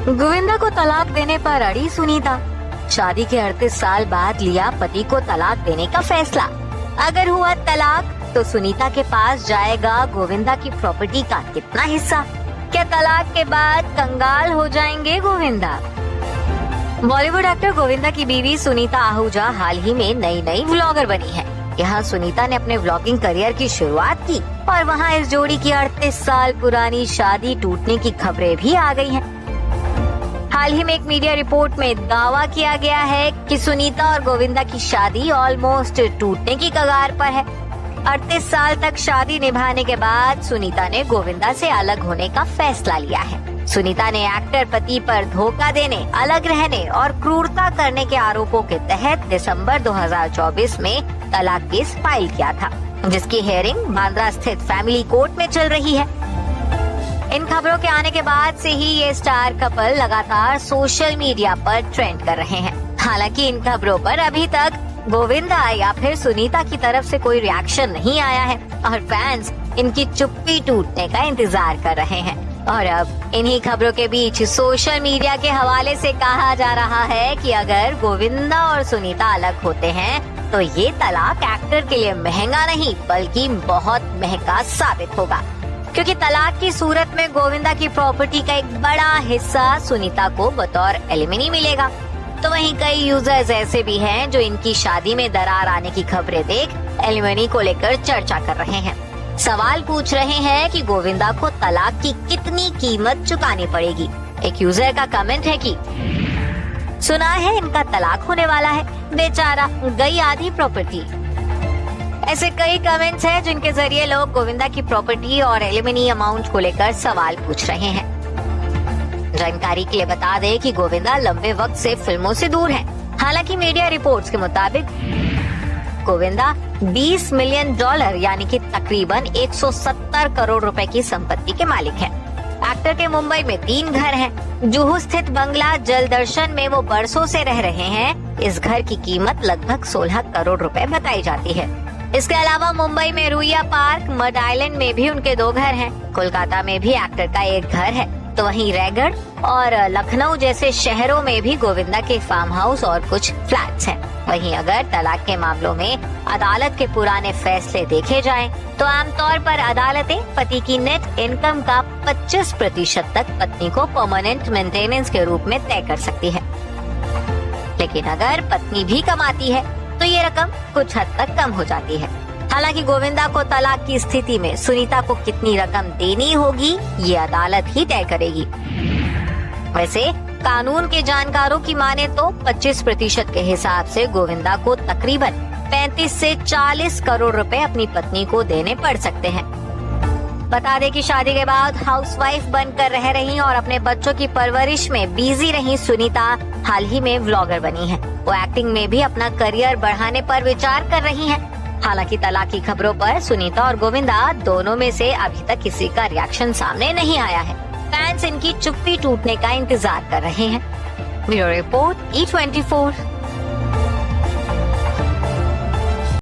गोविंदा को तलाक देने पर अड़ी सुनीता। शादी के 38 साल बाद लिया पति को तलाक देने का फैसला। अगर हुआ तलाक तो सुनीता के पास जाएगा गोविंदा की प्रॉपर्टी का कितना हिस्सा? क्या तलाक के बाद कंगाल हो जाएंगे गोविंदा? बॉलीवुड एक्टर गोविंदा की बीवी सुनीता आहूजा हाल ही में नई व्लॉगर बनी है। यहाँ सुनीता ने अपने व्लॉगिंग करियर की शुरुआत की और वहाँ इस जोड़ी की 38 साल पुरानी शादी टूटने की खबरें भी आ गई हैं। हाल ही में एक मीडिया रिपोर्ट में दावा किया गया है कि सुनीता और गोविंदा की शादी ऑलमोस्ट टूटने की कगार पर है। 38 साल तक शादी निभाने के बाद सुनीता ने गोविंदा से अलग होने का फैसला लिया है। सुनीता ने एक्टर पति पर धोखा देने, अलग रहने और क्रूरता करने के आरोपों के तहत दिसंबर 2024 में तलाक केस फाइल किया था, जिसकी हियरिंग बांद्रा स्थित फैमिली कोर्ट में चल रही है। इन खबरों के आने के बाद से ही ये स्टार कपल लगातार सोशल मीडिया पर ट्रेंड कर रहे हैं। हालांकि इन खबरों पर अभी तक गोविंदा या फिर सुनीता की तरफ से कोई रिएक्शन नहीं आया है और फैंस इनकी चुप्पी टूटने का इंतजार कर रहे हैं। और अब इन्हीं खबरों के बीच सोशल मीडिया के हवाले से कहा जा रहा है कि अगर गोविंदा और सुनीता अलग होते हैं तो ये तलाक एक्टर के लिए महंगा नहीं बल्कि बहुत महंगा साबित होगा, क्योंकि तलाक की सूरत में गोविंदा की प्रॉपर्टी का एक बड़ा हिस्सा सुनीता को बतौर एलिमनी मिलेगा। तो वहीं कई यूजर्स ऐसे भी हैं जो इनकी शादी में दरार आने की खबरें देख एलिमनी को लेकर चर्चा कर रहे हैं। सवाल पूछ रहे हैं कि गोविंदा को तलाक की कितनी कीमत चुकानी पड़ेगी। एक यूजर का कमेंट है कि सुना है इनका तलाक होने वाला है, बेचारा गई आधी प्रॉपर्टी। ऐसे कई कमेंट्स हैं जिनके जरिए लोग गोविंदा की प्रॉपर्टी और एलिमनी अमाउंट को लेकर सवाल पूछ रहे हैं। जानकारी के लिए बता दें कि गोविंदा लंबे वक्त से फिल्मों से दूर हैं। हालांकि मीडिया रिपोर्ट्स के मुताबिक गोविंदा $20 मिलियन यानी कि तकरीबन 170 करोड़ रुपए की संपत्ति के मालिक हैं। एक्टर के मुंबई में 3 घर हैं। जुहू स्थित बंगला जलदर्शन में वो बरसों से रह रहे हैं। इस घर की कीमत लगभग 16 करोड़ रुपए बताई जाती है। इसके अलावा मुंबई में रुइया पार्क, मड आइलैंड में भी उनके 2 घर हैं। कोलकाता में भी एक्टर का एक घर है। तो वहीं रायगढ़ और लखनऊ जैसे शहरों में भी गोविंदा के फार्म हाउस और कुछ फ्लैट्स हैं। वहीं अगर तलाक के मामलों में अदालत के पुराने फैसले देखे जाएं, तो आमतौर पर अदालतें पति की नेट इनकम का 25% तक पत्नी को परमानेंट मेंटेनेंस के रूप में तय कर सकती है। लेकिन अगर पत्नी भी कमाती है तो ये रकम कुछ हद तक कम हो जाती है। हालांकि गोविंदा को तलाक की स्थिति में सुनीता को कितनी रकम देनी होगी ये अदालत ही तय करेगी। वैसे कानून के जानकारों की माने तो 25% के हिसाब से गोविंदा को तकरीबन 35 से 40 करोड़ रुपए अपनी पत्नी को देने पड़ सकते हैं। बता दें कि शादी के बाद हाउसवाइफ बनकर रह रही और अपने बच्चों की परवरिश में बिजी रही सुनीता हाल ही में व्लॉगर बनी है। वो एक्टिंग में भी अपना करियर बढ़ाने पर विचार कर रही हैं। हालांकि तलाक की खबरों पर सुनीता और गोविंदा दोनों में से अभी तक किसी का रिएक्शन सामने नहीं आया है। फैंस इनकी चुप्पी टूटने का इंतजार कर रहे हैं। Bureau report E24।